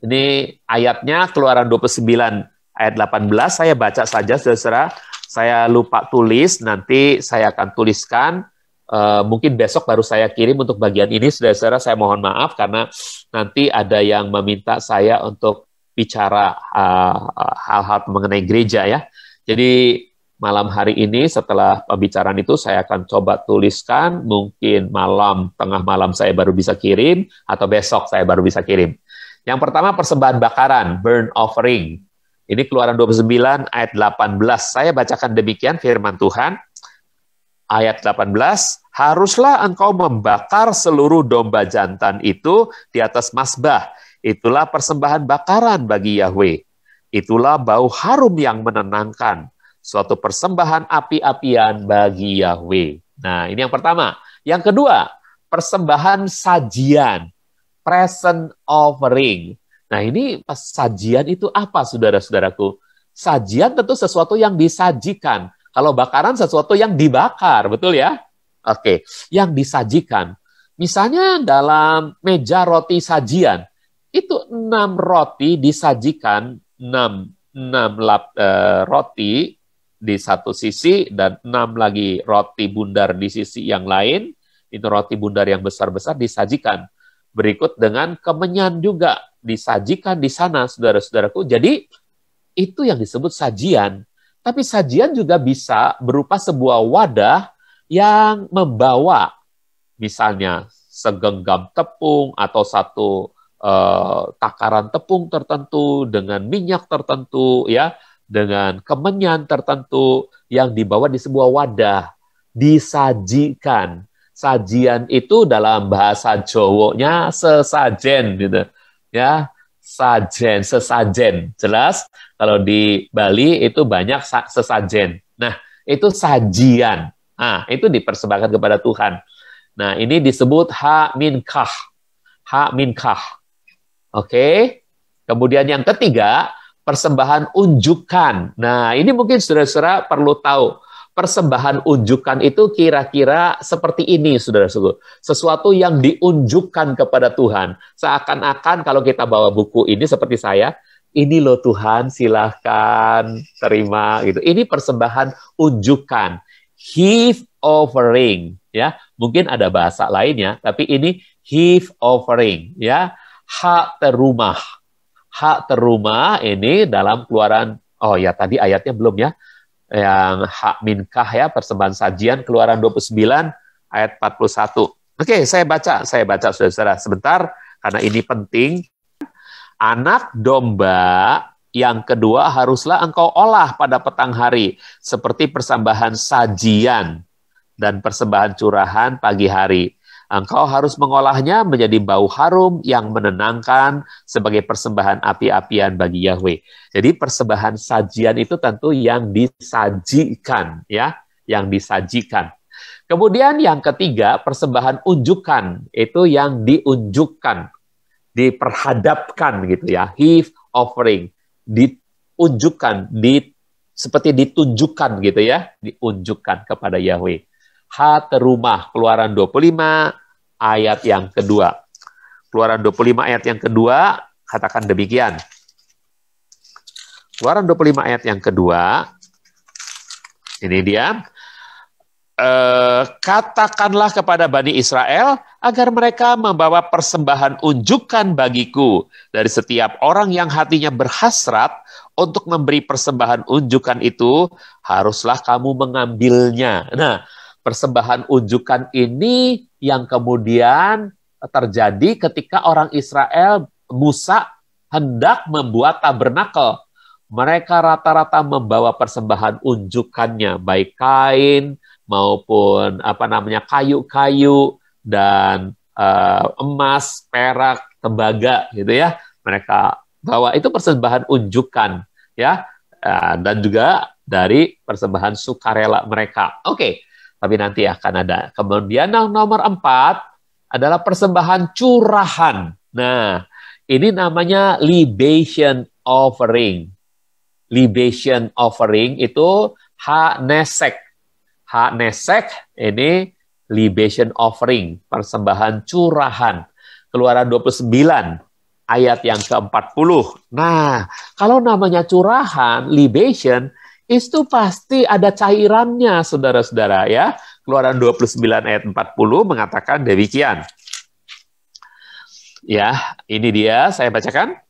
Ini ayatnya Keluaran 29 ayat 18, saya baca saja saudara. Saya lupa tulis, nanti saya akan tuliskan. Mungkin besok baru saya kirim untuk bagian ini, saudara-saudara. Saya mohon maaf karena nanti ada yang meminta saya untuk bicara hal-hal mengenai gereja ya. Jadi malam hari ini setelah pembicaraan itu saya akan coba tuliskan, mungkin tengah malam saya baru bisa kirim, atau besok saya baru bisa kirim. Yang pertama, persembahan bakaran, burn offering. Ini Keluaran 29 ayat 18. Saya bacakan demikian firman Tuhan. Ayat 18, haruslah engkau membakar seluruh domba jantan itu di atas mazbah. Itulah persembahan bakaran bagi Yahweh. Itulah bau harum yang menenangkan. Suatu persembahan api-apian bagi Yahweh. Nah, ini yang pertama. Yang kedua, persembahan sajian, present offering. Nah, ini sajian itu apa, saudara-saudaraku? Sajian tentu sesuatu yang disajikan. Kalau bakaran sesuatu yang dibakar, betul ya? Oke, yang disajikan. Misalnya dalam meja roti sajian, itu 6 roti disajikan, 6 roti di satu sisi, dan 6 lagi roti bundar di sisi yang lain. Itu roti bundar yang besar-besar disajikan. Berikut dengan kemenyan juga disajikan di sana, saudara-saudaraku. Jadi, itu yang disebut sajian. Tapi sajian juga bisa berupa sebuah wadah yang membawa, misalnya segenggam tepung atau satu takaran tepung tertentu dengan minyak tertentu, ya, dengan kemenyan tertentu yang dibawa di sebuah wadah, disajikan. Sajian itu dalam bahasa Jawanya sesajen, gitu, ya. Sajen, sesajen. Jelas, kalau di Bali itu banyak sesajen. Nah, itu sajian. Nah, itu dipersembahkan kepada Tuhan. Nah, ini disebut ha-minkah. Ha-minkah. Oke. Kemudian yang ketiga, persembahan unjukan. Nah, ini mungkin saudara-saudara perlu tahu. Persembahan unjukan itu kira-kira seperti ini, saudara-saudara. Sesuatu yang diunjukkan kepada Tuhan. Seakan-akan kalau kita bawa buku ini seperti saya, ini loh Tuhan, silahkan terima gitu. Ini persembahan unjukan, heave offering, ya. Mungkin ada bahasa lainnya, tapi ini heave offering, ya. Hak terumah. Hak terumah ini dalam Keluaran, oh ya tadi ayatnya belum ya. Yang hak minkah ya, persembahan sajian, Keluaran 29 ayat 41. Oke, saya baca saudara-saudara sebentar karena ini penting. Anak domba yang kedua haruslah engkau olah pada petang hari seperti persembahan sajian dan persembahan curahan pagi hari. Engkau harus mengolahnya menjadi bau harum yang menenangkan sebagai persembahan api-apian bagi Yahweh. Jadi persembahan sajian itu tentu yang disajikan, ya, yang disajikan. Kemudian yang ketiga, persembahan unjukan, itu yang diunjukkan, diperhadapkan gitu ya, heave offering, diunjukkan, seperti ditunjukkan gitu ya, diunjukkan kepada Yahweh. Terumah, Keluaran 25 ayat yang kedua. Keluaran 25 ayat yang kedua katakan demikian. Keluaran 25 ayat yang kedua. Ini dia. Katakanlah kepada Bani Israel agar mereka membawa persembahan unjukan bagiku dari setiap orang yang hatinya berhasrat untuk memberi persembahan unjukan itu, haruslah kamu mengambilnya. Nah, persembahan unjukan ini yang kemudian terjadi ketika orang Israel, Musa hendak membuat tabernakel. Mereka rata-rata membawa persembahan unjukannya, baik kain, maupun apa namanya kayu-kayu dan emas, perak, tembaga gitu ya. Mereka bawa itu persembahan unjukan ya. Dan juga dari persembahan sukarela mereka. Oke, tapi nanti akan ada. Kemudian yang nomor 4 adalah persembahan curahan. Nah, ini namanya libation offering. Libation offering itu ha-nesek. Ha-nesek ini libation offering, persembahan curahan. Keluaran 29 ayat yang ke-40. Nah, kalau namanya curahan, libation, itu pasti ada cairannya, saudara-saudara ya. Keluaran 29 ayat 40 mengatakan demikian. Ya, ini dia, saya bacakan.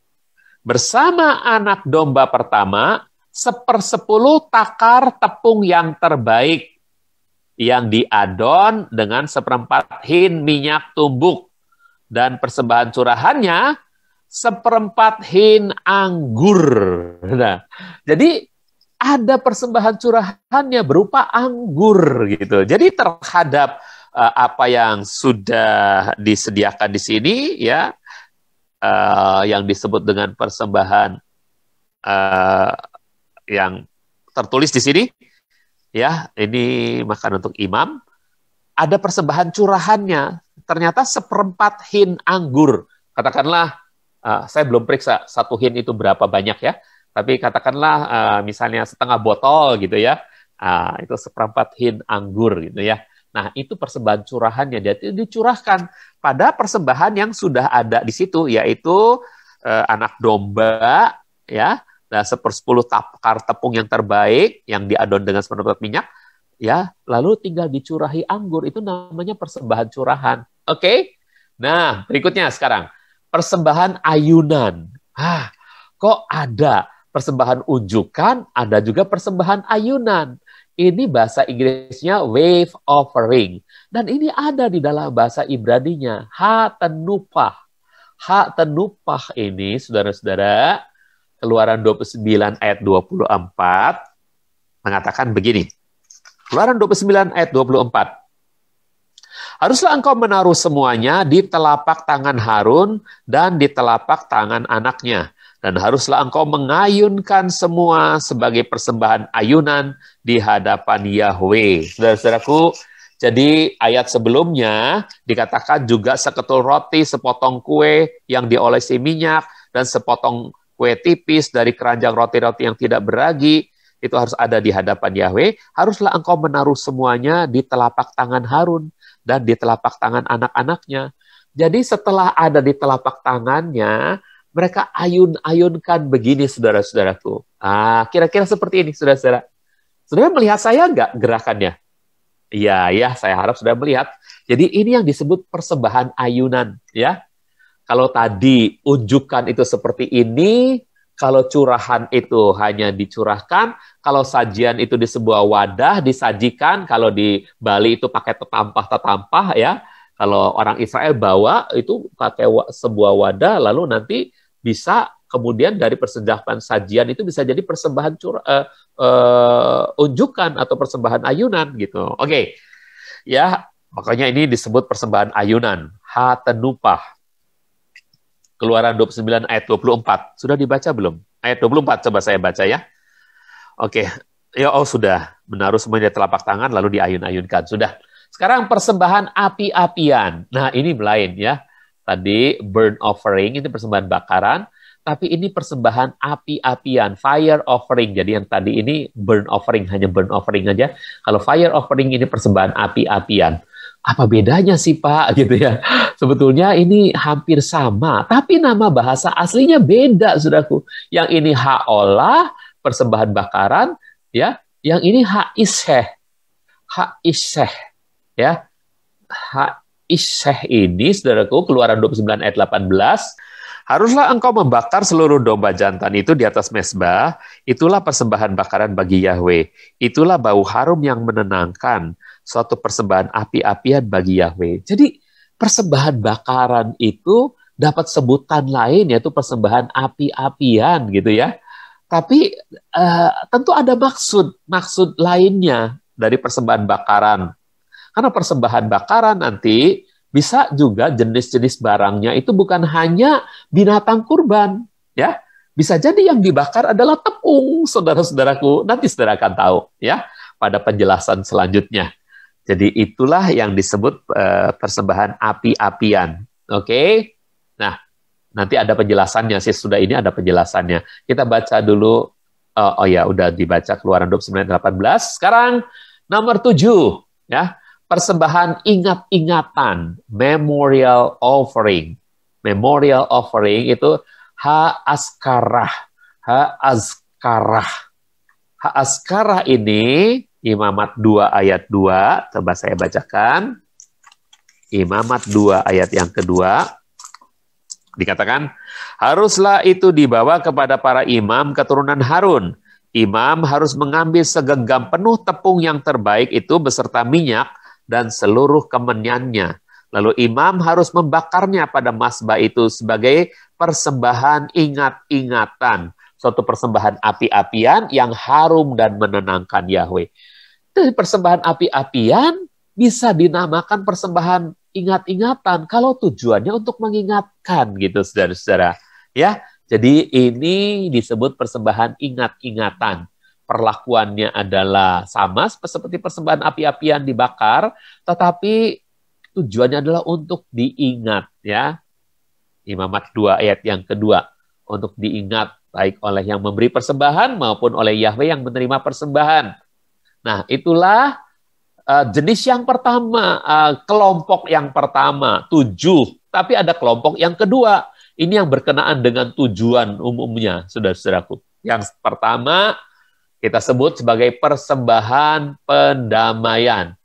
Bersama anak domba pertama, 1/10 takar tepung yang terbaik, yang diadon dengan 1/4 hin minyak tumbuk, dan persembahan curahannya 1/4 hin anggur. Nah, jadi ada persembahan curahannya berupa anggur gitu. Jadi terhadap apa yang sudah disediakan di sini ya, yang disebut dengan persembahan yang tertulis di sini ya, ini makan untuk imam. Ada persembahan curahannya, ternyata 1/4 hin anggur. Katakanlah, saya belum periksa 1 hin itu berapa banyak ya, tapi katakanlah misalnya setengah botol gitu ya, itu 1/4 hin anggur gitu ya. Nah, itu persembahan curahannya, dia dicurahkan pada persembahan yang sudah ada di situ, yaitu anak domba ya, dan 1/10 takar tepung yang terbaik yang diadon dengan 1/4 minyak ya, lalu tinggal dicurahi anggur, itu namanya persembahan curahan. Oke? Nah, berikutnya sekarang persembahan ayunan. Kok ada persembahan unjukan, ada juga persembahan ayunan. Ini bahasa Inggrisnya wave offering. Dan ini ada di dalam bahasa Ibraninya, ha-tenupah. Ha-tenupah ini, saudara-saudara, Keluaran 29 ayat 24, mengatakan begini. Keluaran 29 ayat 24. Haruslah engkau menaruh semuanya di telapak tangan Harun dan di telapak tangan anaknya. Dan haruslah engkau mengayunkan semua sebagai persembahan ayunan di hadapan Yahweh. Saudara-saudaraku, jadi ayat sebelumnya dikatakan juga seketul roti, sepotong kue yang diolesi minyak, dan sepotong kue tipis dari keranjang roti-roti yang tidak beragi, itu harus ada di hadapan Yahweh. Haruslah engkau menaruh semuanya di telapak tangan Harun dan di telapak tangan anak-anaknya. Jadi setelah ada di telapak tangannya, mereka ayun-ayunkan begini, saudara-saudaraku. Kira-kira seperti ini, saudara-saudara. Saudara melihat saya nggak gerakannya? Iya, ya, saya harap sudah melihat. Jadi ini yang disebut persembahan ayunan, ya. Kalau tadi unjukan itu seperti ini, kalau curahan itu hanya dicurahkan, kalau sajian itu di sebuah wadah disajikan, kalau di Bali itu pakai tetampah-tetampah ya. Kalau orang Israel bawa itu pakai sebuah wadah, lalu nanti bisa kemudian dari persembahan sajian itu bisa jadi persembahan unjukan atau persembahan ayunan gitu. Oke. Ya, makanya ini disebut persembahan ayunan, ha-tenupah. Keluaran 29 ayat 24. Sudah dibaca belum? Ayat 24 coba saya baca ya. Oke. Ya, sudah. Menaruh semuanya di telapak tangan lalu diayun-ayunkan. Sudah. Sekarang persembahan api-apian. Nah, ini lain ya. Tadi burnt offering, ini persembahan bakaran. Tapi ini persembahan api-apian, fire offering. Jadi yang tadi ini burnt offering, hanya burnt offering aja. Kalau fire offering ini persembahan api-apian. Apa bedanya sih Pak? Gitu ya. Sebetulnya ini hampir sama, tapi nama bahasa aslinya beda, saudaraku. Yang ini ha'olah, persembahan bakaran, ya. Yang ini ha'isheh. Ha'isheh, ya. Ha'isheh ini, saudaraku, Keluaran 29 ayat 18, haruslah engkau membakar seluruh domba jantan itu di atas mezbah, itulah persembahan bakaran bagi Yahweh. Itulah bau harum yang menenangkan, suatu persembahan api-apian bagi Yahweh. Jadi persembahan bakaran itu dapat sebutan lain, yaitu persembahan api-apian gitu ya. Tapi tentu ada maksud lainnya dari persembahan bakaran. Karena persembahan bakaran nanti bisa juga jenis-jenis barangnya itu bukan hanya binatang kurban, ya. Bisa jadi yang dibakar adalah tepung, saudara-saudaraku. Nanti saudara akan tahu, ya, pada penjelasan selanjutnya. Jadi itulah yang disebut persembahan api-apian. Oke? Nah, nanti ada penjelasannya sih, sudah ini ada penjelasannya. Kita baca dulu, oh ya, udah dibaca Keluaran 29:18. Sekarang nomor 7, ya. Persembahan ingat-ingatan, memorial offering. Memorial offering itu ha-askarah. Ha-askarah. Ha-askarah ini Imamat 2 ayat 2, coba saya bacakan. Imamat 2 ayat yang kedua. Dikatakan, haruslah itu dibawa kepada para imam keturunan Harun. Imam harus mengambil segenggam penuh tepung yang terbaik itu beserta minyak dan seluruh kemenyannya. Lalu imam harus membakarnya pada mazbah itu sebagai persembahan ingat-ingatan. Suatu persembahan api-apian yang harum dan menenangkan Yahweh. Dari persembahan api-apian bisa dinamakan persembahan ingat-ingatan kalau tujuannya untuk mengingatkan gitu saudara-saudara. Ya, jadi ini disebut persembahan ingat-ingatan. Perlakuannya adalah sama seperti persembahan api-apian dibakar, tetapi tujuannya adalah untuk diingat, ya. Imamat 2 ayat yang kedua, untuk diingat baik oleh yang memberi persembahan maupun oleh Yahweh yang menerima persembahan. Nah, itulah jenis yang pertama, kelompok yang pertama, 7. Tapi ada kelompok yang kedua, ini yang berkenaan dengan tujuan umumnya, saudara-saudaraku. Yang pertama, kita sebut sebagai persembahan pendamaian.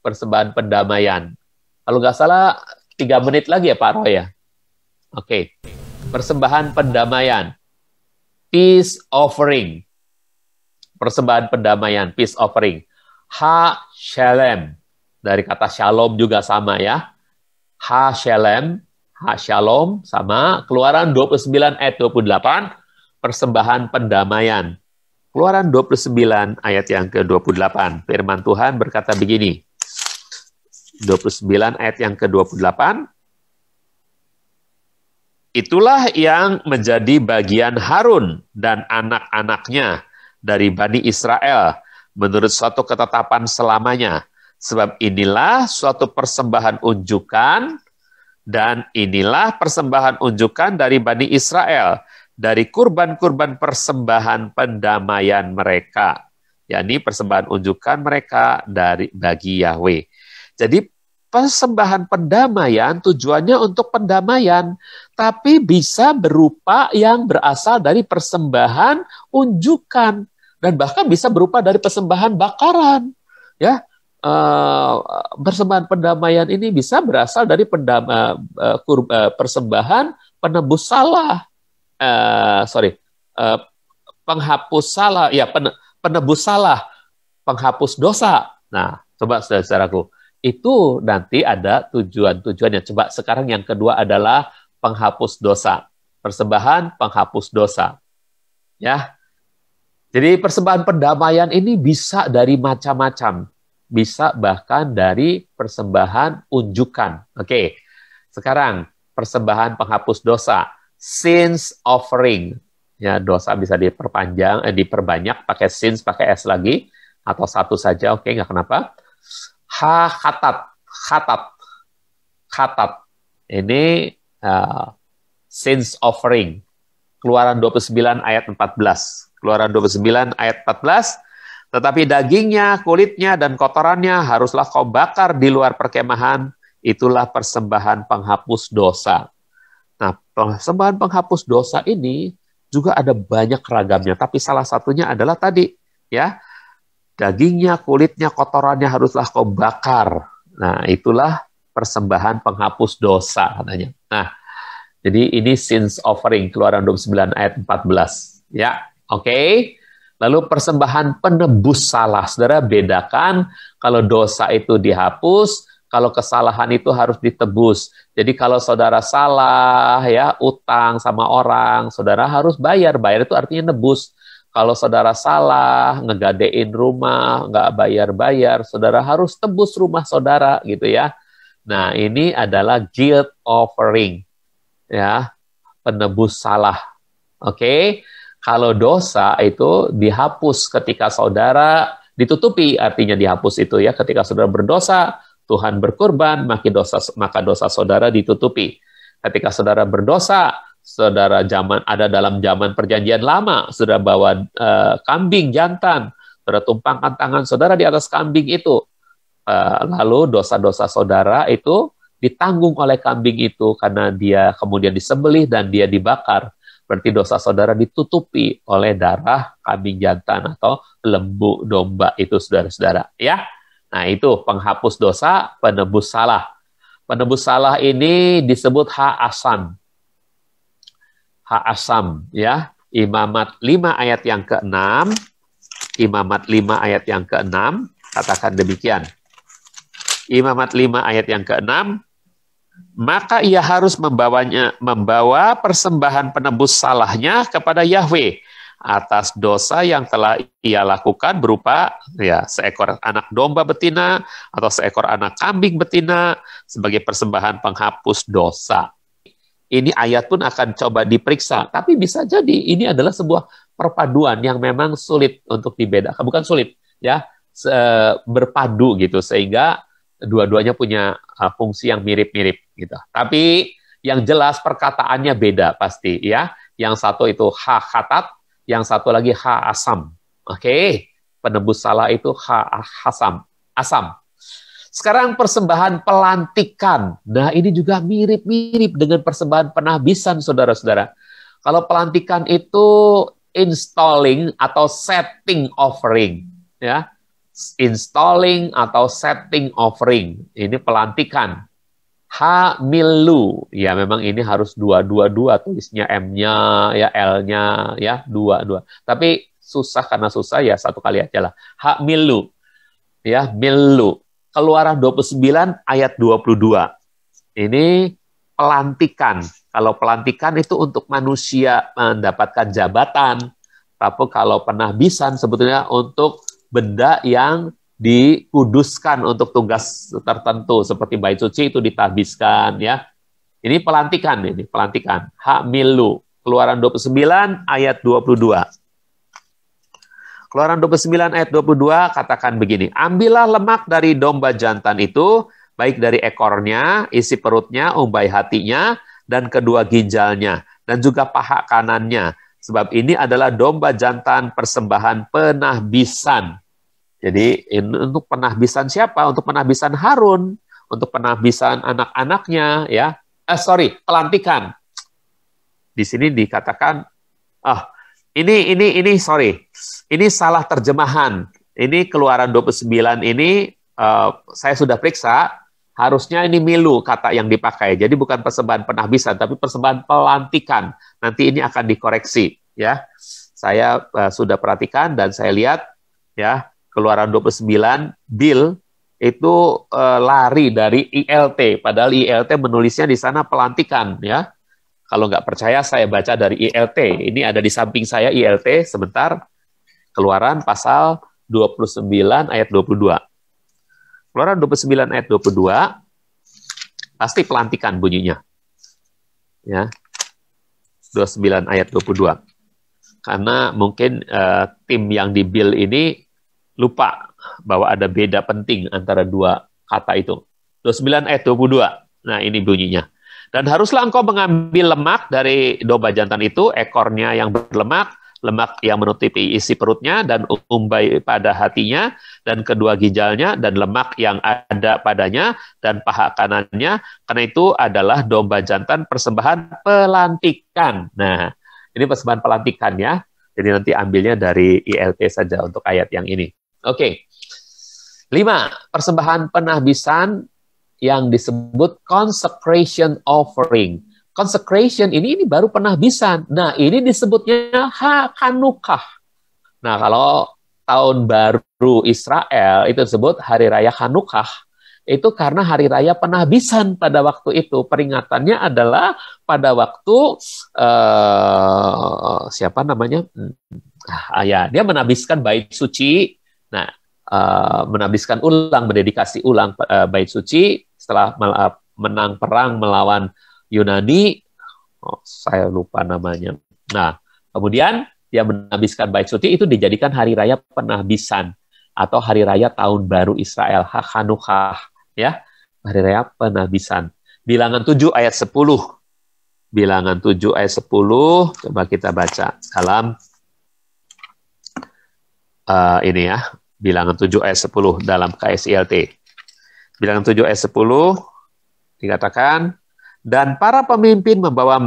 Persembahan pendamaian. Kalau nggak salah, 3 menit lagi ya Pak Roy ya? Oke. Persembahan pendamaian. Peace offering. Persembahan pendamaian, peace offering. Ha-shalem. Dari kata shalom juga sama ya. Ha-shalem. Ha-shalom sama. Keluaran 29 ayat 28. Persembahan pendamaian. Keluaran 29 ayat yang ke-28. Firman Tuhan berkata begini. 29 ayat yang ke-28. Itulah yang menjadi bagian Harun dan anak-anaknya dari Bani Israel menurut suatu ketetapan selamanya. Sebab inilah suatu persembahan unjukan dan inilah persembahan unjukan dari Bani Israel dari kurban-kurban persembahan pendamaian mereka, yakni persembahan unjukan mereka bagi Yahweh. Jadi persembahan pendamaian tujuannya untuk pendamaian, tapi bisa berupa yang berasal dari persembahan unjukan dan bahkan bisa berupa dari persembahan bakaran. Ya, persembahan pendamaian ini bisa berasal dari persembahan penebus salah. Penghapus salah, ya penebus salah, penghapus dosa. Nah, coba saudara-saudaraku, itu nanti ada tujuan-tujuannya. Coba sekarang yang kedua adalah penghapus dosa, persembahan penghapus dosa. Ya, jadi persembahan pendamaian ini bisa dari macam-macam, bisa bahkan dari persembahan unjukan. Oke, sekarang persembahan penghapus dosa. Sins offering, ya dosa bisa diperpanjang, diperbanyak pakai sins, pakai s lagi atau satu saja, oke nggak kenapa. Khatat, ini sins offering. Keluaran 29 ayat 14. Keluaran 29 ayat 14. Tetapi dagingnya, kulitnya dan kotorannya haruslah kau bakar di luar perkemahan. Itulah persembahan penghapus dosa. Nah, persembahan penghapus dosa ini juga ada banyak ragamnya, tapi salah satunya adalah tadi, ya, dagingnya, kulitnya, kotorannya haruslah kau bakar. Nah, itulah persembahan penghapus dosa katanya. Nah, jadi ini sins offering, Keluaran 29 ayat 14. Ya, oke. Lalu persembahan penebus salah. Saudara, bedakan kalau dosa itu dihapus, kalau kesalahan itu harus ditebus. Jadi kalau saudara salah, ya utang sama orang, saudara harus bayar. Bayar itu artinya nebus. Kalau saudara salah, ngegadein rumah, nggak bayar-bayar, saudara harus tebus rumah saudara gitu ya. Nah, ini adalah guilt offering, ya, penebus salah. Oke, kalau dosa itu dihapus ketika saudara ditutupi, artinya dihapus itu ya, ketika saudara berdosa, Tuhan berkorban, maka dosa saudara ditutupi. Ketika saudara berdosa, saudara ada dalam zaman perjanjian lama, saudara bawa kambing jantan, saudara tumpangkan tangan saudara di atas kambing itu. Lalu dosa-dosa saudara itu ditanggung oleh kambing itu karena dia kemudian disembelih dan dia dibakar. Berarti dosa saudara ditutupi oleh darah kambing jantan atau lembu domba itu, saudara-saudara. Ya, nah itu penghapus dosa, penebus salah. Penebus salah ini disebut ha'asam. Ha'asam, ya. Imamat 5 ayat yang ke-6. Imamat 5 ayat yang ke-6 katakan demikian. Imamat 5 ayat yang ke-6, maka ia harus membawa persembahan penebus salahnya kepada Yahweh atas dosa yang telah ia lakukan berupa ya seekor anak domba betina atau seekor anak kambing betina sebagai persembahan penghapus dosa. Ini ayat pun akan coba diperiksa, tapi bisa jadi ini adalah sebuah perpaduan yang memang sulit untuk dibedakan, bukan sulit ya, berpadu gitu sehingga dua-duanya punya fungsi yang mirip-mirip gitu. Tapi yang jelas perkataannya beda pasti ya. Yang satu itu ha-khatat, yang satu lagi ha-asam. Oke, penebus salah itu ha-asam, asam. Sekarang persembahan pelantikan. Nah, ini juga mirip-mirip dengan persembahan penahbisan, saudara-saudara. Kalau pelantikan itu installing atau setting offering, ya. Installing atau setting offering. Ini pelantikan. Hamilu. Ya, memang ini harus dua tulisnya M-nya, ya L-nya, ya dua. Tapi susah karena susah ya satu kali aja lah. Hamilu. Ya, milu. Keluaran 29 ayat 22. Ini pelantikan. Kalau pelantikan itu untuk manusia mendapatkan jabatan. Tapi kalau penahbisan sebetulnya untuk benda yang dikuduskan untuk tugas tertentu seperti bait suci itu ditahbiskan ya. Ini pelantikan, ini pelantikan. Hamilu. Keluaran 29 ayat 22. Keluaran 29 ayat 22 katakan begini, ambillah lemak dari domba jantan itu, baik dari ekornya, isi perutnya, umbai hatinya, dan kedua ginjalnya, dan juga paha kanannya. Sebab ini adalah domba jantan persembahan penahbisan. Jadi untuk penahbisan siapa? Untuk penahbisan Harun, untuk penahbisan anak-anaknya, ya. Pelantikan. Di sini dikatakan, ini salah terjemahan. Ini Keluaran 29 ini saya sudah periksa, harusnya ini milu kata yang dipakai. Jadi bukan persembahan penahbisan, tapi persembahan pelantikan. Nanti ini akan dikoreksi, ya. Saya sudah perhatikan dan saya lihat, ya. Keluaran 29, Bill itu lari dari ILT, padahal ILT menulisnya di sana pelantikan, ya. Kalau nggak percaya, saya baca dari ILT. Ini ada di samping saya ILT, sebentar. Keluaran pasal 29 ayat 22. Keluaran 29 ayat 22, pasti pelantikan bunyinya. Ya. 29 ayat 22. Karena mungkin tim yang di Bill ini lupa bahwa ada beda penting antara dua kata itu. 29 ayat 22. Nah, ini bunyinya. Dan haruslah engkau mengambil lemak dari domba jantan itu, ekornya yang berlemak, lemak yang menutupi isi perutnya, dan umbai pada hatinya, dan kedua ginjalnya, dan lemak yang ada padanya, dan paha kanannya, karena itu adalah domba jantan persembahan pelantikan. Nah, ini persembahan pelantikan ya. Jadi nanti ambilnya dari ILT saja untuk ayat yang ini. Oke. 5. Persembahan penahbisan yang disebut consecration offering. Consecration ini baru penahbisan. Nah, ini disebutnya Chanukah. Nah, kalau tahun baru Israel itu disebut hari raya Chanukah. itu karena hari raya penahbisan pada waktu itu. Peringatannya adalah pada waktu siapa namanya? Ya, dia menahbiskan bait suci. Nah, menahbiskan ulang, mendedikasi ulang bait suci setelah menang perang melawan Yunani. Saya lupa namanya. Nah, kemudian dia menahbiskan bait suci itu dijadikan hari raya penahbisan atau hari raya tahun baru Israel, Hanukkah, ya. Hari raya penahbisan. Bilangan 7 ayat 10. Bilangan 7 ayat 10, coba kita baca dalam ini ya. Bilangan 7 ayat 10 dalam KSILT. Bilangan 7 ayat 10 dikatakan, dan para pemimpin membawa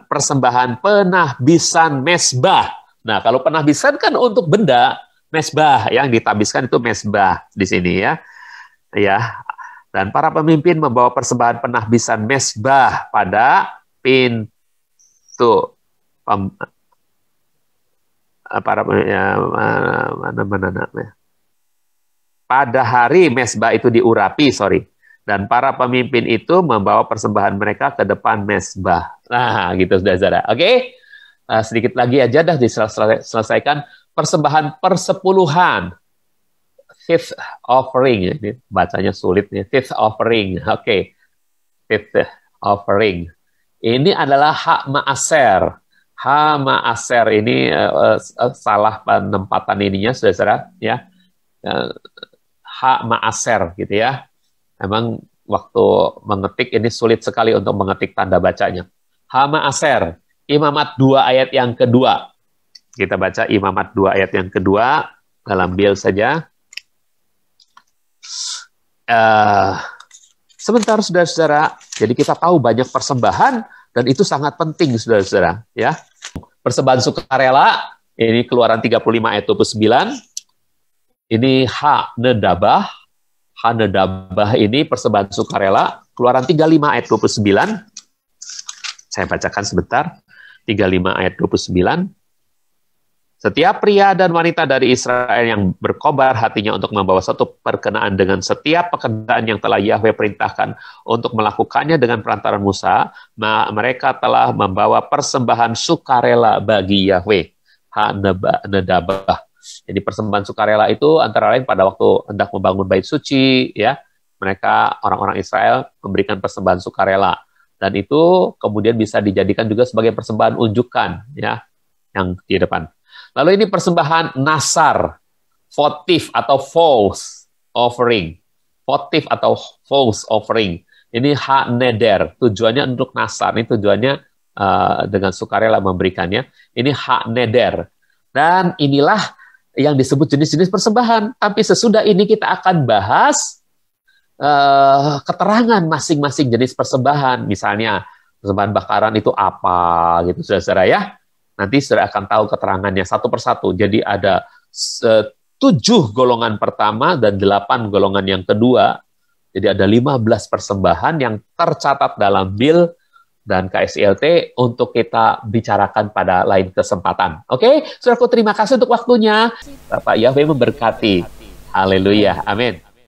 persembahan penahbisan mesbah. Nah, kalau penahbisan kan untuk benda, mesbah yang ditabiskan itu mesbah di sini ya. Ya. Dan para pemimpin membawa persembahan penahbisan mesbah pada pintu pada hari mesbah itu diurapi, dan para pemimpin itu membawa persembahan mereka ke depan mesbah. Nah, gitu saudara-saudara. Oke, sedikit lagi aja dah diselesaikan persembahan persepuluhan. Fifth offering, ini bacanya sulit nih. Fifth offering, oke. Fifth offering. Ini adalah hak ma'aser. Hak ma'aser ini salah penempatan ininya, saudara-saudara, ya. Hak ma'aser, gitu ya. Memang waktu mengetik ini sulit sekali untuk mengetik tanda bacanya. Hak ma'aser, Imamat 2 ayat yang kedua. Kita baca Imamat 2 ayat yang kedua dalam bil saja. Sebentar, saudara-saudara. Jadi kita tahu banyak persembahan dan itu sangat penting, saudara-saudara. Ya, persembahan sukarela ini Keluaran 35 ayat 29. Ini hak nedabah. Hak nedabah ini persembahan sukarela. Keluaran 35 ayat 29. Saya bacakan sebentar. 35 ayat 29. Setiap pria dan wanita dari Israel yang berkobar hatinya untuk membawa suatu perkenaan dengan setiap pekerjaan yang telah Yahweh perintahkan untuk melakukannya dengan perantaran Musa, mereka telah membawa persembahan sukarela bagi Yahweh. Nedabah. Jadi persembahan sukarela itu antara lain pada waktu hendak membangun bait suci, ya, mereka orang-orang Israel memberikan persembahan sukarela, dan itu kemudian bisa dijadikan juga sebagai persembahan unjukan, ya, yang di depan. Lalu ini persembahan nasar, votif atau false offering. Votif atau false offering. Ini hak neder, tujuannya untuk nasar. Ini tujuannya dengan sukarela memberikannya. Ini hak neder. Dan inilah yang disebut jenis-jenis persembahan. Tapi sesudah ini kita akan bahas keterangan masing-masing jenis persembahan. Misalnya, persembahan bakaran itu apa, gitu, saudara-saudara ya. Nanti saudara akan tahu keterangannya satu persatu. Jadi ada 7 golongan pertama dan 8 golongan yang kedua. Jadi ada 15 persembahan yang tercatat dalam bil dan KSILT untuk kita bicarakan pada lain kesempatan. Oke, saudaraku, terima kasih untuk waktunya. Bapak Yahweh memberkati. Haleluya. Amin.